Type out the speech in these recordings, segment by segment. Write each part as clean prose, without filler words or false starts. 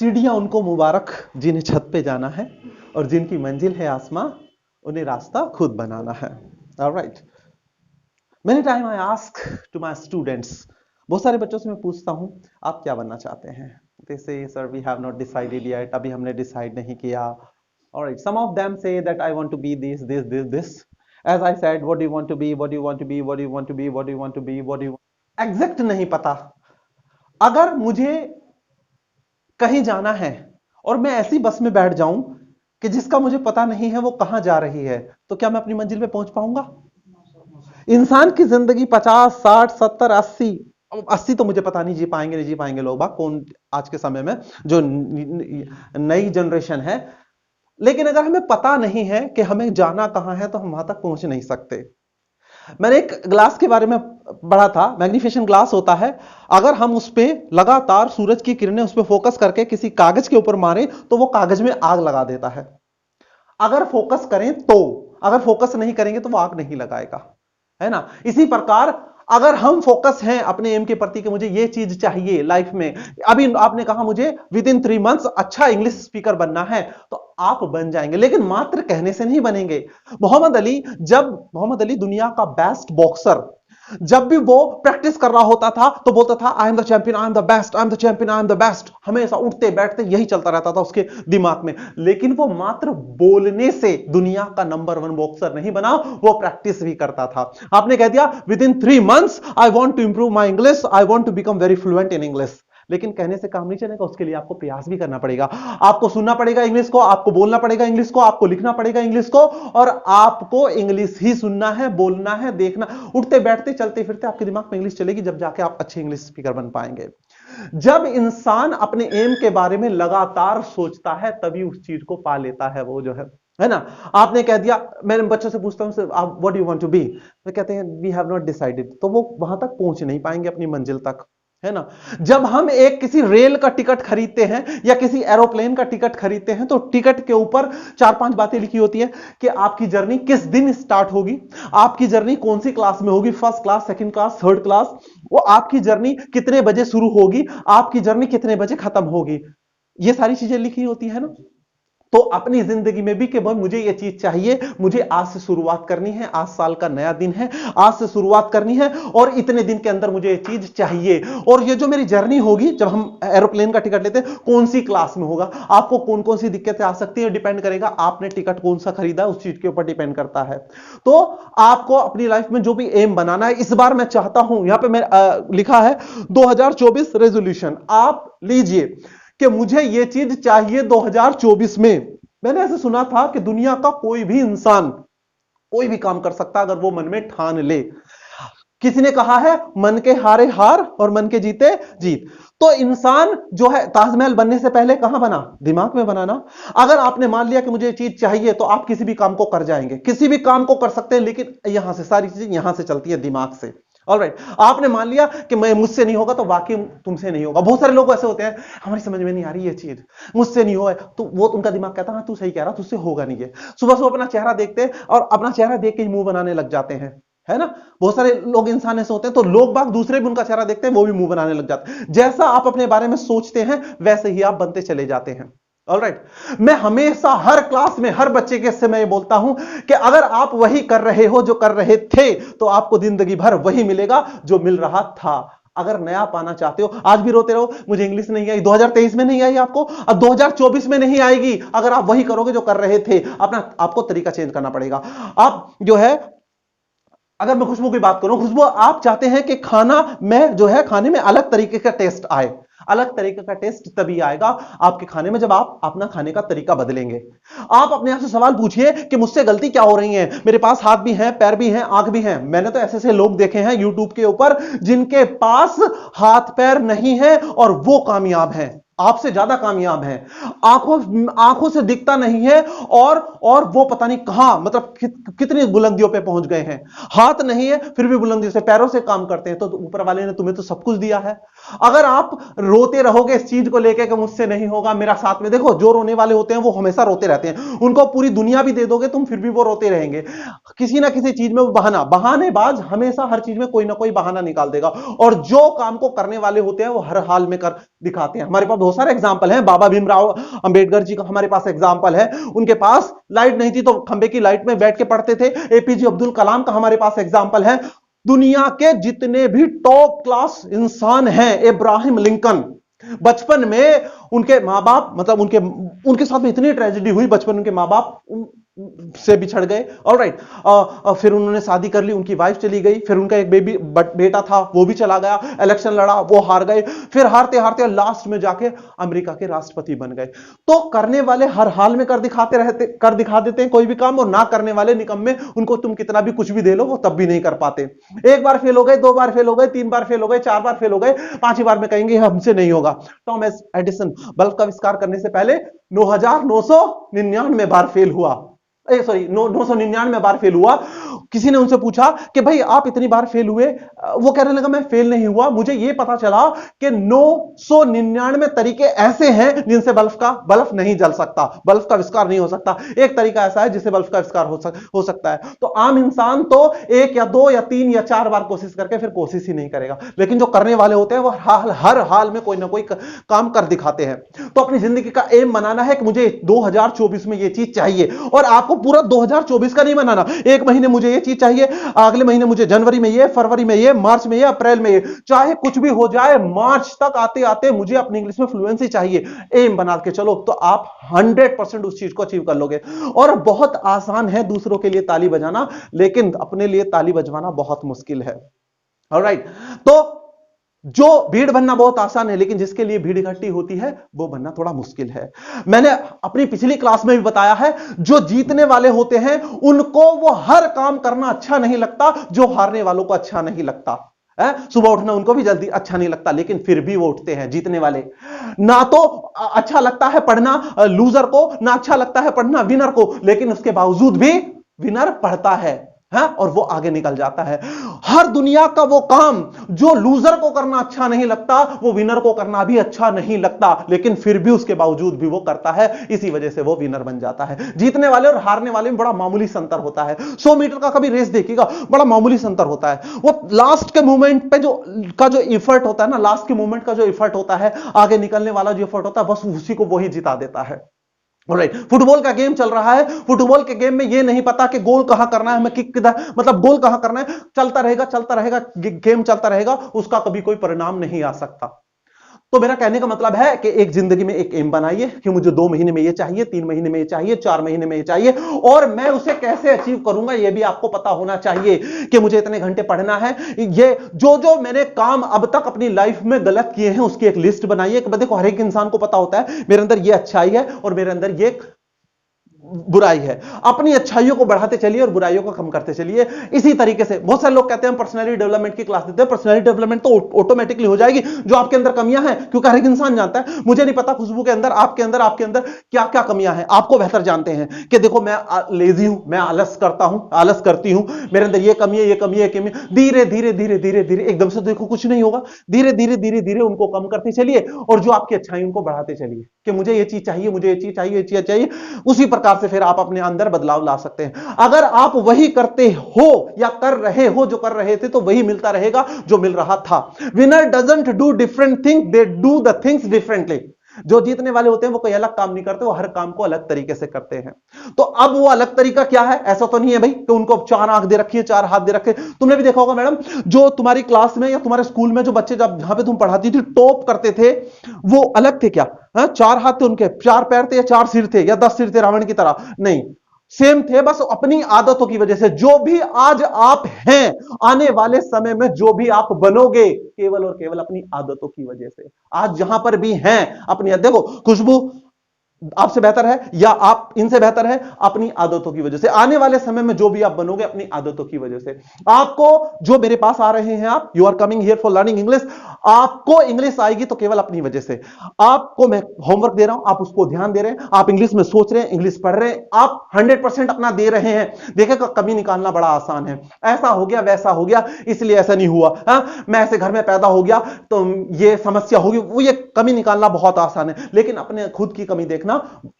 सीढ़ियां उनको मुबारक जिन्हें छत पे जाना है, और जिनकी मंजिल है आसमां उन्हें रास्ता खुद बनाना है। Alright, many time I ask to my students, बहुत सारे बच्चों से मैं पूछता हूं आप क्या बनना चाहते हैं। दे से sir we have not decided yet, अभी हमने डिसाइड नहीं किया। Alright, some of them say that I want to be this this this this. As I said, what do you want to be, what do you want to be, what do you want to be, what do you want to be, what do you, exact नहीं पता। अगर मुझे कहीं जाना है और मैं ऐसी बस में बैठ जाऊं कि जिसका मुझे पता नहीं है वो कहां जा रही है, तो क्या मैं अपनी मंजिल पे पहुंच पाऊंगा? इंसान की जिंदगी 50, 60, 70, 80, 80 तो मुझे पता नहीं जी पाएंगे नहीं जी पाएंगे लोग बाग, कौन आज के समय में जो नई जनरेशन है। लेकिन अगर हमें पता नहीं है कि हमें जाना कहां है तो हम वहां तक पहुंच नहीं सकते। मैंने एक ग्लास के बारे में पढ़ा था, मैग्नीफिकेशन ग्लास होता है, अगर हम उस पर लगातार सूरज की किरणें उस पर फोकस करके किसी कागज के ऊपर मारें तो वो कागज में आग लगा देता है। अगर फोकस करें तो, अगर फोकस नहीं करेंगे तो वो आग नहीं लगाएगा, है ना। इसी प्रकार अगर हम फोकस हैं अपने एम के प्रति कि मुझे ये चीज चाहिए लाइफ में, अभी आपने कहा मुझे विद इन 3 मंथ्स अच्छा इंग्लिश स्पीकर बनना है, तो आप बन जाएंगे, लेकिन मात्र कहने से नहीं बनेंगे। मोहम्मद अली दुनिया का बेस्ट बॉक्सर, जब भी वो प्रैक्टिस कर रहा होता था तो बोलता था I am the champion, I am the best, I am the champion, I am the best, हमेशा उठते बैठते यही चलता रहता था उसके दिमाग में। लेकिन वो मात्र बोलने से दुनिया का नंबर 1 बॉक्सर नहीं बना, वो प्रैक्टिस भी करता था। आपने कह दिया with in 3 months I want to improve my English, I want to become very fluent in English, लेकिन कहने से काम नहीं चलेगा, उसके लिए आपको प्रयास भी करना पड़ेगा। आपको सुनना पड़ेगा इंग्लिश को, आपको बोलना पड़ेगा इंग्लिश को, आपको लिखना पड़ेगा इंग्लिश को, और आपको इंग्लिश ही सुनना है, बोलना है, देखना। उठते बैठते चलते फिरते आपके दिमाग में इंग्लिश चलेगी, जब जाके आप अच्छे इंग्लिश स्पीकर बन पाएंगे। जब इंसान अपने एम के बारे में लगातार सोचता है तभी उस चीज को पा लेता है, वो जो है ना। आपने कह दिया, मैं बच्चों से पूछता हूं आप what do you want to be, वो कहते हैं वी हैव नॉट डिसाइडेड, तो वो वहां तक पहुंच नहीं पाएंगे अपनी मंजिल तक, है ना। जब हम एक किसी रेल का टिकट खरीदते हैं या किसी एरोप्लेन का टिकट खरीदते हैं तो टिकट के ऊपर 4-5 बातें लिखी होती है कि आपकी जर्नी किस दिन स्टार्ट होगी, आपकी जर्नी कौन सी क्लास में होगी, first class, second class, third class, वो आपकी जर्नी कितने बजे शुरू होगी, आपकी जर्नी कितने बजे खत्म होगी, ये सारी चीजें लिखी होती है ना। तो अपनी जिंदगी में भी कि भाई मुझे ये चीज चाहिए, मुझे आज से शुरुआत करनी है, आज साल का नया दिन है, आज से शुरुआत करनी है और इतने दिन के अंदर मुझे ये चीज चाहिए। और ये जो मेरी जर्नी होगी, जब हम एरोप्लेन का टिकट लेते हैं, कौन सी क्लास में होगा, आपको कौन कौन सी दिक्कतें आ सकती है, डिपेंड करेगा आपने टिकट कौन सा खरीदा, उस चीज के ऊपर डिपेंड करता है। तो आपको अपनी लाइफ में जो भी एम बनाना है, इस बार मैं चाहता हूं, यहां पे मैं लिखा है 2024 रेजोल्यूशन, आप लीजिए कि मुझे यह चीज चाहिए 2024 में। मैंने ऐसे सुना था कि दुनिया का कोई भी इंसान कोई भी काम कर सकता अगर वो मन में ठान ले। किसी ने कहा है मन के हारे हार और मन के जीते जीत। तो इंसान जो है ताजमहल बनने से पहले कहां बना? दिमाग में बना ना। अगर आपने मान लिया कि मुझे ये चीज चाहिए तो आप किसी भी काम को कर जाएंगे, किसी भी काम को कर सकते हैं, लेकिन यहां से सारी चीजें यहां से चलती है, दिमाग से। ऑलराइट, आपने मान लिया कि मैं मुझसे नहीं होगा तो वाकई तुमसे नहीं होगा। बहुत सारे लोग ऐसे होते हैं, हमारी समझ में नहीं आ रही ये चीज, मुझसे नहीं होगा, तो वो उनका दिमाग कहता है हाँ तू सही कह रहा, तुझसे होगा नहीं है। सुबह सुबह अपना चेहरा देखते हैं और अपना चेहरा देख के ही मुंह बनाने लग जाते हैं, है ना। बहुत सारे लोग इंसान ऐसे होते हैं, तो लोग बाग दूसरे भी उनका चेहरा देखते हैं, वो भी मुंह बनाने लग जाते हैं। जैसा आप अपने बारे में सोचते हैं वैसे ही आप बनते चले जाते हैं। ऑलराइट, मैं हमेशा हर क्लास में हर बच्चे के से मैं ये बोलता हूं कि अगर आप वही कर रहे हो जो कर रहे थे तो आपको जिंदगी भर वही मिलेगा जो मिल रहा था। अगर नया पाना चाहते हो, आज भी रोते रहो मुझे इंग्लिश नहीं आई, 2023 में नहीं आई आपको, अब 2024 में नहीं आएगी। अगर आप वही करोगे जो कर रहे थे, अपना आपको तरीका चेंज करना पड़ेगा। आप जो है, अगर मैं खुशबू की बात करूं, खुशबू आप चाहते हैं कि खाना में जो है खाने में अलग तरीके का टेस्ट आए। अलग तरीके का टेस्ट तभी आएगा आपके खाने में जब आप अपना खाने का तरीका बदलेंगे। आप अपने आप से सवाल पूछिए कि मुझसे गलती क्या हो रही है। मेरे पास हाथ भी हैं, पैर भी हैं, आंख भी हैं। मैंने तो ऐसे ऐसे लोग देखे हैं यूट्यूब के ऊपर जिनके पास हाथ पैर नहीं है और वो कामयाब हैं, आपसे ज्यादा कामयाब है। आंखों से दिखता नहीं है और वो पता नहीं कहां, मतलब कितनी बुलंदियों पे पहुंच गए हैं। हाथ नहीं है फिर भी बुलंदियों से, पैरों से काम करते हैं। तो ऊपर वाले ने तुम्हें तो सब कुछ दिया है, अगर आप रोते रहोगे इस चीज को लेके कि मुझसे नहीं होगा, मेरा साथ में, देखो जो रोने वाले होते हैं वो हमेशा रोते रहते हैं, उनको पूरी दुनिया भी दे दोगे तुम फिर भी वो रोते रहेंगे, किसी ना किसी चीज में वो बहानेबाज हमेशा हर चीज में कोई ना कोई बहाना निकाल देगा। और जो काम को करने वाले होते हैं वो हर हाल में कर दिखाते हैं। हमारे पास बहुत सारे एग्जाम्पल हैं, बाबा भीमराव अंबेडकर जी का हमारे पास एग्जाम्पल है, उनके पास लाइट नहीं थी तो खंबे की लाइट में बैठ के पढ़ते थे। एपीजे अब्दुल कलाम का हमारे पास एग्जाम्पल है। दुनिया के जितने भी टॉप क्लास इंसान हैं, इब्राहिम लिंकन, बचपन में उनके मां बाप, मतलब उनके साथ में इतनी ट्रेजेडी हुई, बचपन उनके मां बाप से बिछड़ गए। ऑलराइट, फिर उन्होंने शादी कर ली, उनकी वाइफ चली गई, फिर उनका एक बेटा था वो भी चला गया, इलेक्शन लड़ा वो हार गए, फिर हारते हारते लास्ट में जाके अमेरिका के राष्ट्रपति बन गए। तो करने वाले हर हाल में कर दिखा देते हैं कोई भी काम, और ना करने वाले निकम्मे, उनको तुम कितना भी कुछ भी दे लो वो तब भी नहीं कर पाते। एक बार फेल हो गए, 2 बार फेल हो गए, 3 बार फेल हो गए, 4 बार फेल हो गए, 5वीं बार में कहेंगे हमसे नहीं होगा। थॉमस एडिसन बल्ब का आविष्कार करने से पहले 9,999 बार फेल हुआ, 999 बार फेल हुआ। किसी ने उनसे पूछा कि भाई आप इतनी बार फेल हुए, वो कहने लगा मैं फेल नहीं हुआ, मुझे यह पता चला कि 999 तरीके ऐसे हैं जिनसे बल्ब नहीं जल सकता, बल्ब का आविष्कार नहीं हो सकता। एक तरीका ऐसा है जिससे बल्ब का आविष्कार हो सकता है। तो आम इंसान तो 1 या 2 या 3 या 4 बार कोशिश करके फिर कोशिश ही नहीं करेगा, लेकिन जो करने वाले होते हैं वो हर हाल में कोई ना कोई काम कर दिखाते हैं। तो अपनी जिंदगी का एम बनाना है कि मुझे 2024 में यह चीज चाहिए, और आपको पूरा 2024 का नहीं बनाना। एक महीने मुझे ये चीज चाहिए, अगले महीने मुझे जनवरी में ये, फरवरी में ये, मार्च में ये, अप्रैल में ये, चाहे कुछ भी हो जाए, मार्च तक आते आते मुझे अपनी इंग्लिश में फ्लुएंसी चाहिए। एम बना के चलो तो आप 100% उस चीज को अचीव कर लोगे। और बहुत आसान है दूसरों के लिए ताली बजाना, लेकिन अपने लिए ताली बजवाना बहुत मुश्किल है। ऑलराइट, तो जो भीड़ बनना बहुत आसान है, लेकिन जिसके लिए भीड़ इकट्ठी होती है वो बनना थोड़ा मुश्किल है। मैंने अपनी पिछली क्लास में भी बताया है, जो जीतने वाले होते हैं उनको वो हर काम करना अच्छा नहीं लगता, जो हारने वालों को अच्छा नहीं लगता है। सुबह उठना उनको भी जल्दी अच्छा नहीं लगता, लेकिन फिर भी वो उठते हैं, जीतने वाले। ना तो अच्छा लगता है पढ़ना लूजर को, ना अच्छा लगता है पढ़ना विनर को, लेकिन उसके बावजूद भी विनर पढ़ता है और वो आगे निकल जाता है। हर दुनिया का वो काम जो लूजर को करना अच्छा नहीं लगता, वो विनर को करना भी अच्छा नहीं लगता, लेकिन फिर भी उसके बावजूद भी वो करता है, इसी वजह से वो विनर बन जाता है। जीतने वाले और हारने वाले में बड़ा मामूली संतर होता है। 100 मीटर का कभी रेस देखिएगा, बड़ा मामूली संतर होता है। वो लास्ट के मोमेंट पे जो इफर्ट होता है ना, लास्ट के मोमेंट का जो इफर्ट होता है, आगे निकलने वाला जो इफर्ट होता है, बस उसी को वही जिता देता है। Alright, फुटबॉल का गेम चल रहा है, फुटबॉल के गेम में यह नहीं पता कि गोल कहां करना है, हमें किक किधर, मतलब गोल कहां करना है, चलता रहेगा, गेम चलता रहेगा, उसका कभी कोई परिणाम नहीं आ सकता। तो मेरा कहने का मतलब है कि एक जिंदगी में एक एम बनाइए कि मुझे 2 महीने में ये चाहिए, 3 महीने में ये चाहिए, 4 महीने में ये चाहिए, और मैं उसे कैसे अचीव करूंगा यह भी आपको पता होना चाहिए कि मुझे इतने घंटे पढ़ना है। ये जो मैंने काम अब तक अपनी लाइफ में गलत किए हैं उसकी एक लिस्ट बनाइए। देखो, हर एक इंसान को पता होता है मेरे अंदर ये अच्छाई है और मेरे अंदर ये बुराई है। अपनी अच्छाइयों को बढ़ाते चलिए और बुराइयों को कम करते चलिए। इसी तरीके से बहुत सारे लोग कहते हैं पर्सनैलिटी डेवलपमेंट की क्लास देते हैं, पर्सनैलिटी डेवलपमेंट तो ऑटोमेटिकली हो जाएगी जो आपके अंदर कमियां हैं, क्योंकि हर एक इंसान जानता है। मुझे नहीं पता खुशबू के अंदर, आपके अंदर क्या क्या कमियां हैं, आपको बेहतर जानते हैं कि देखो मैं लेजी हूं, मैं आलस करती हूं, मेरे अंदर ये कमी है, ये कमी है, धीरे धीरे एकदम से देखो कुछ नहीं होगा, धीरे धीरे उनको कम करते चलिए और जो आपकी अच्छाई उनको बढ़ाते चलिए कि मुझे ये चीज चाहिए, मुझे ये चीज चाहिए, ये चीज चाहिए। उसी प्रकार से फिर आप अपने अंदर बदलाव ला सकते हैं। अगर आप वही करते हो या कर रहे हो जो कर रहे थे, तो वही मिलता रहेगा जो मिल रहा था। Winner doesn't do different thing, they do the things differently. जो जीतने वाले होते हैं वो कोई अलग काम नहीं करते, वो हर काम को अलग तरीके से करते हैं। तो अब वो अलग तरीका क्या है? ऐसा तो नहीं है भाई कि उनको 4 आंख दे रखी है, 4 हाथ दे रखे। तुमने भी देखा होगा मैडम, जो तुम्हारी क्लास में या तुम्हारे स्कूल में जो बच्चे जहां पे तुम पढ़ाती थी टॉप करते थे, वो अलग थे क्या? 4 हाथ थे उनके, 4 पैर थे या 4 सिर थे या 10 सिर थे रावण की तरह? नहीं, सेम थे, बस अपनी आदतों की वजह से। जो भी आज आप हैं, आने वाले समय में जो भी आप बनोगे, केवल और केवल अपनी आदतों की वजह से। आज जहां पर भी हैं अपनी, देखो खुशबू आपसे बेहतर है या आप इनसे बेहतर है, अपनी आदतों की वजह से। आने वाले समय में जो भी आप बनोगे अपनी आदतों की वजह से। आपको जो मेरे पास आ रहे हैं, आप you are coming here for learning English, आपको इंग्लिश आएगी तो केवल अपनी वजह से। आपको मैं होमवर्क दे रहा हूं, आप उसको ध्यान दे रहे हैं, आप इंग्लिश में सोच रहे हैं, इंग्लिश पढ़ रहे हैं, आप 100% अपना दे रहे हैं। देखिए कमी निकालना बड़ा आसान है। ऐसा हो गया, वैसा हो गया, इसलिए ऐसा नहीं हुआ, मैं ऐसे घर में पैदा हो गया तो ये समस्या होगी, वो ये कमी निकालना बहुत आसान है, लेकिन अपने खुद की कमी देखना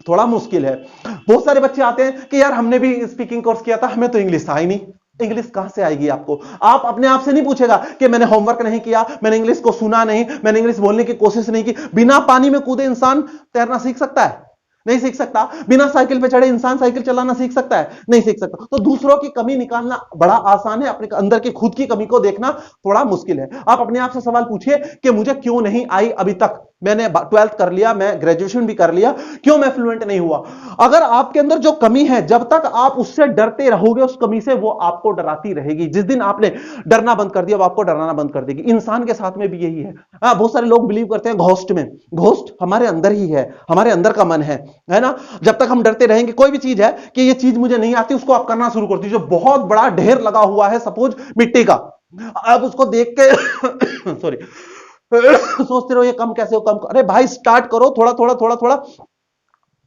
थोड़ा मुश्किल है। बहुत सारे बच्चे आते हैं कि यार हमने भी स्पीकिंग कोर्स किया था, हमें तो इंग्लिश आई नहीं। इंग्लिश कहां से आएगी आपको? आप अपने आप से नहीं पूछेगा कि मैंने होमवर्क नहीं किया, मैंने इंग्लिश को सुना नहीं, मैंने इंग्लिश बोलने की कोशिश नहीं की। बिना पानी में कूदे इंसान तैरना सीख सकता है? नहीं सीख सकता। बिना साइकिल पे चढ़े इंसान साइकिल चलाना सीख सकता है? नहीं सीख सकता। तो दूसरों की कमी निकालना बड़ा आसान है, अपने अंदर की खुद की कमी को देखना थोड़ा मुश्किल है। आप अपने आप से सवाल पूछिए कि मुझे क्यों नहीं आई अभी तक? मैंने 12th कर लिया, मैं ग्रेजुएशन भी कर लिया, क्यों मैं फ्लुएंट नहीं हुआ? अगर आपके अंदर जो कमी है, जब तक आप उससे डरते रहोगे, उस कमी से, वो आपको डराती रहेगी। जिस दिन आपने डरना बंद कर दिया, वो आपको डराना बंद कर देगी। इंसान के साथ में भी यही है। बहुत सारे लोग बिलीव करते हैं घोस्ट में। घोस्ट हमारे अंदर ही है, हमारे अंदर का मन है ना। जब तक हम डरते रहेंगे, कोई भी चीज है कि ये चीज मुझे नहीं आती, उसको आप करना शुरू कर दीजिए। बहुत बड़ा ढेर लगा हुआ है सपोज मिट्टी का, आप उसको देख के सॉरी सोचते रहो ये कम कैसे हो, कम। अरे भाई स्टार्ट करो, थोड़ा थोड़ा थोड़ा थोड़ा,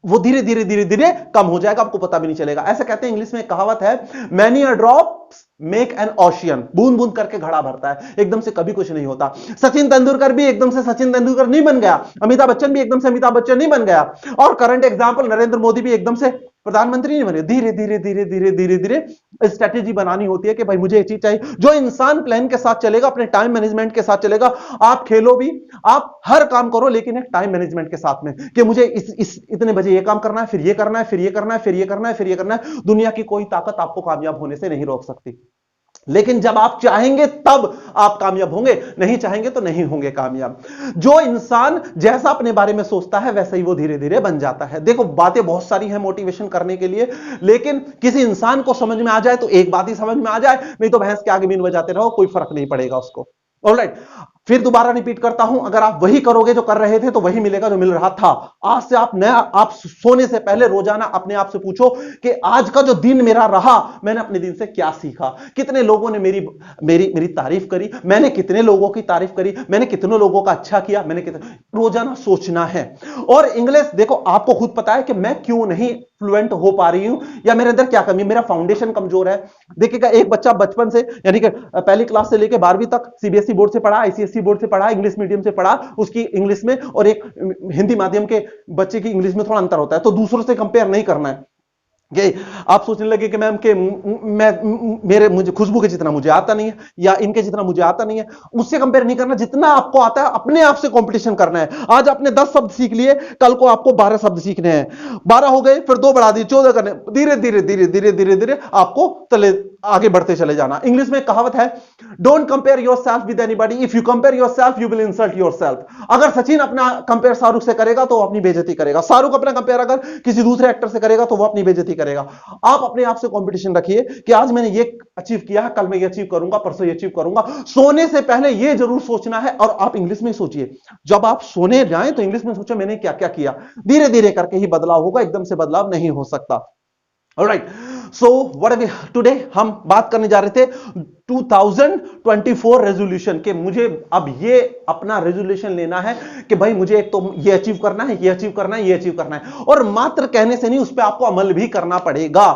वो धीरे धीरे धीरे धीरे कम हो जाएगा, आपको पता भी नहीं चलेगा। ऐसे कहते हैं, इंग्लिश में एक कहावत है, many a drops make an ocean. बूंद बूंद करके घड़ा भरता है, एकदम से कभी कुछ नहीं होता। सचिन तेंदुलकर भी एकदम से सचिन तेंदुलकर नहीं बन गया, अमिताभ बच्चन भी एकदम से अमिताभ बच्चन नहीं बन गया, और करंट एग्जाम्पल नरेंद्र मोदी भी एकदम से प्रधानमंत्री नहीं बने। धीरे धीरे धीरे धीरे धीरे धीरे स्ट्रेटेजी बनानी होती है कि भाई मुझे ये चीज चाहिए। जो इंसान प्लान के साथ चलेगा, अपने टाइम मैनेजमेंट के साथ चलेगा, आप खेलो भी, आप हर काम करो, लेकिन एक टाइम मैनेजमेंट के साथ में, कि मुझे इस इतने बजे ये काम करना है, फिर ये करना है, फिर ये करना है, फिर ये करना है, फिर ये करना है। दुनिया की कोई ताकत आपको कामयाब होने से नहीं रोक सकती। लेकिन जब आप चाहेंगे तब आप कामयाब होंगे, नहीं चाहेंगे तो नहीं होंगे कामयाब। जो इंसान जैसा अपने बारे में सोचता है, वैसा ही वो धीरे धीरे बन जाता है। देखो बातें बहुत सारी हैं मोटिवेशन करने के लिए, लेकिन किसी इंसान को समझ में आ जाए तो एक बात ही समझ में आ जाए, नहीं तो भैंस के आगे बीन बजाते रहो, कोई फर्क नहीं पड़ेगा उसको। ऑलराइट, फिर दोबारा रिपीट करता हूं, अगर आप वही करोगे जो कर रहे थे, तो वही मिलेगा जो मिल रहा था। आज से आप नया, आप सोने से पहले रोजाना अपने आप से पूछो कि आज का जो दिन मेरा रहा, मैंने अपने दिन से क्या सीखा। कितने लोगों ने मेरी मेरी मेरी तारीफ करी, मैंने कितने लोगों की तारीफ करी, मैंने कितने लोगों का अच्छा किया, मैंने कितने। रोजाना सोचना है। और इंग्लिश देखो, आपको खुद पता है कि मैं क्यों नहीं फ्लुएंट हो पा रही हूं, या मेरे अंदर क्या कमी, मेरा फाउंडेशन कमजोर है। देखिएगा, एक बच्चा बचपन से, यानी कि पहली क्लास से लेकर 12वीं तक सीबीएसई बोर्ड से पढ़ा, आईसीएसई बोर्ड से पढ़ा, इंग्लिश मीडियम से पढ़ा, उसकी इंग्लिश में, और एक हिंदी माध्यम के बच्चे की इंग्लिश में थोड़ा अंतर होता है। तो दूसरों से कंपेयर नहीं करना है कि आप सोचने लगे कि मैम के मुझे खुशबू के जितना मुझे आता नहीं है, या इनके जितना मुझे आता नहीं है। उससे कंपेयर नहीं करना, जितना आपको आता है अपने आप से कंपटीशन करना है। आज आपने 10 शब्द सीख लिए, कल को आपको 12 शब्द सीखने हैं। 12 हो गए, फिर 2 बढ़ा दिए, 14 करने। धीरे धीरे धीरे धीरे धीरे धीरे आपको आगे बढ़ते चले जाना। इंग्लिश में कहावत है, don't compare yourself with anybody, if you compare yourself you will insult yourself. अगर सचिन अपना कंपेयर शाहरुख से करेगा तो वो अपनी बेइज्जती करेगा, शाहरुख अपना कंपेयर अगर किसी दूसरे एक्टर से करेगा तो वो अपनी बेइज्जती करेगा। आप अपने आप से कंपटीशन रखिए कि आज मैंने ये अचीव किया है, कल मैं ये अचीव करूंगा, परसों ये अचीव करूंगा। सोने से पहले ये जरूर सोचना है, और आप इंग्लिश में सोचिए। जब आप सोने जाएं तो इंग्लिश में सोचो मैंने क्या क्या किया। धीरे धीरे करके ही बदलाव होगा, एकदम से बदलाव नहीं हो सकता। Alright, so what are we today, हम बात करने जा रहे थे 2024 रेजोल्यूशन के। मुझे अब ये अपना रेजोल्यूशन लेना है कि भाई मुझे एक तो ये अचीव करना है, ये अचीव करना है, ये अचीव करना है। और मात्र कहने से नहीं, उस पर आपको अमल भी करना पड़ेगा।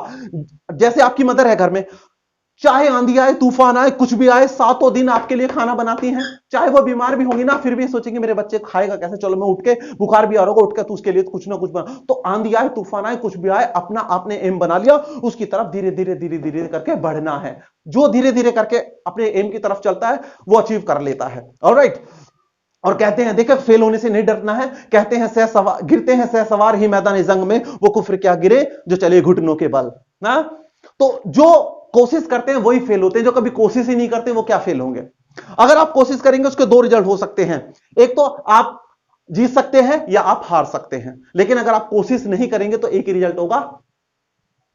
जैसे आपकी मदर है घर में, चाहे आंधी आए, तूफान आए, कुछ भी आए, 7 दिन आपके लिए खाना बनाती हैं। चाहे वो बीमार भी होंगी ना, फिर भी सोचेंगे मेरे बच्चे खाएगा कैसे, चलो मैं उठ के, बुखार भी आ रहा होगा, उठ के तो उसके लिए कुछ ना कुछ बना। तो आंधी आए, तूफान आए, कुछ भी आए, अपना आपने एम बना लिया, उसकी तरफ धीरे धीरे धीरे धीरे करके बढ़ना है। जो धीरे धीरे करके अपने एम की तरफ चलता है, वो अचीव कर लेता है। ऑलराइट, और कहते हैं, देखो फेल होने से नहीं डरना है। कहते हैं सहसवार गिरते हैं सहसवार ही मैदान जंग में, वो कुफ्र क्या गिरे जो चले घुटनों के बल ना। तो जो कोशिश करते हैं वही फेल होते हैं, जो कभी कोशिश ही नहीं करते वो क्या फेल होंगे। अगर आप कोशिश करेंगे, उसके 2 रिजल्ट हो सकते हैं। एक तो आप जीत सकते हैं या आप हार सकते हैं। लेकिन अगर आप कोशिश नहीं करेंगे तो एक ही रिजल्ट होगा,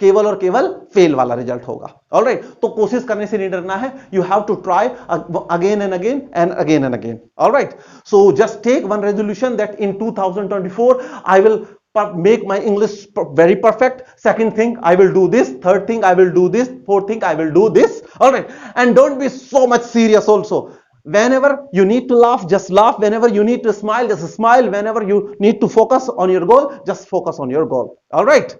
केवल और केवल फेल वाला रिजल्ट होगा। ऑलराइट, तो कोशिश करने से नहीं डरना है। You have to try again and again and again and again. Alright, so just take one resolution that in 2024 I will make my English very perfect. Second thing, I will do this. Third thing, I will do this. Fourth thing, I will do this. All right, and don't be so much serious also. Whenever you need to laugh, just laugh. Whenever you need to smile, just smile. Whenever you need to focus on your goal, just focus on your goal. All right.